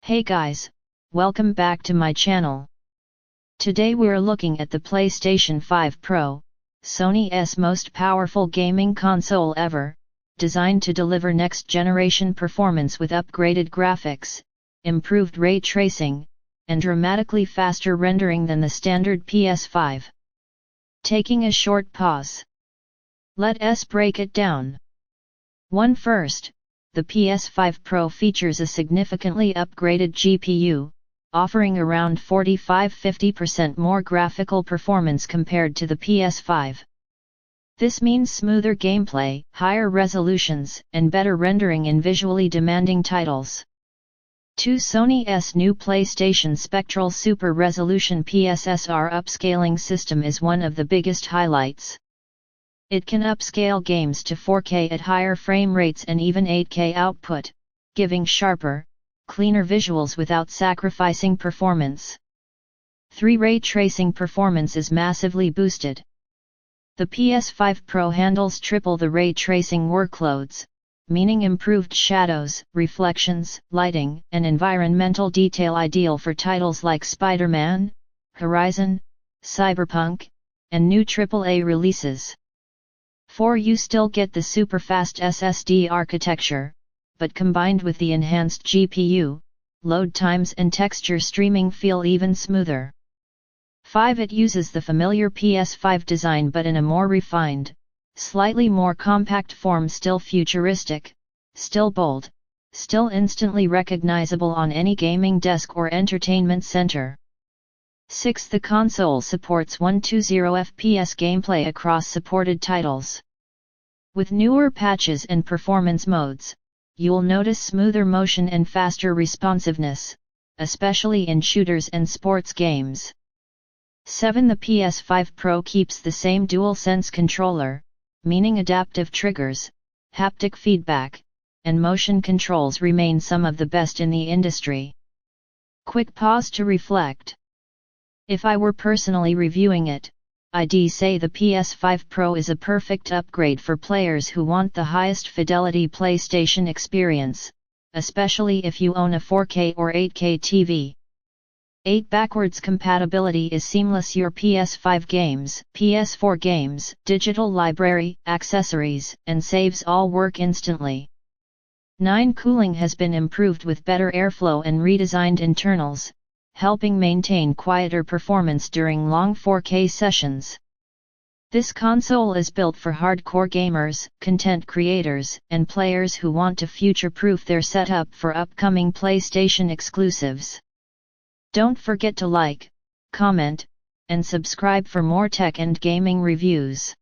Hey guys, welcome back to my channel. Today we're looking at the PlayStation 5 Pro, Sony's most powerful gaming console ever, designed to deliver next-generation performance with upgraded graphics, improved ray tracing, and dramatically faster rendering than the standard PS5. Taking a short pause. Let us break it down. First, the PS5 Pro features a significantly upgraded GPU, offering around 45–50% more graphical performance compared to the PS5. This means smoother gameplay, higher resolutions, and better rendering in visually demanding titles. Sony's new PlayStation Spectral Super Resolution PSSR upscaling system is one of the biggest highlights. It can upscale games to 4K at higher frame rates and even 8K output, giving sharper, cleaner visuals without sacrificing performance. Ray tracing performance is massively boosted. The PS5 Pro handles triple the ray tracing workloads, meaning improved shadows, reflections, lighting, and environmental detail ideal for titles like Spider-Man, Horizon, Cyberpunk, and new AAA releases. You still get the super-fast SSD architecture, but combined with the enhanced GPU, load times and texture streaming feel even smoother. It uses the familiar PS5 design but in a more refined, slightly more compact form, still futuristic, still bold, still instantly recognizable on any gaming desk or entertainment center. The console supports 120 FPS gameplay across supported titles. With newer patches and performance modes, you'll notice smoother motion and faster responsiveness, especially in shooters and sports games. The PS5 Pro keeps the same DualSense controller, meaning adaptive triggers, haptic feedback, and motion controls remain some of the best in the industry. Quick pause to reflect. If I were personally reviewing it, I'd say the PS5 Pro is a perfect upgrade for players who want the highest fidelity PlayStation experience, especially if you own a 4K or 8K TV. Backwards compatibility is seamless. Your PS5 games, PS4 games, digital library, accessories, and saves all work instantly. Cooling has been improved with better airflow and redesigned internals, helping maintain quieter performance during long 4K sessions. This console is built for hardcore gamers, content creators, and players who want to future-proof their setup for upcoming PlayStation exclusives. Don't forget to like, comment, and subscribe for more tech and gaming reviews.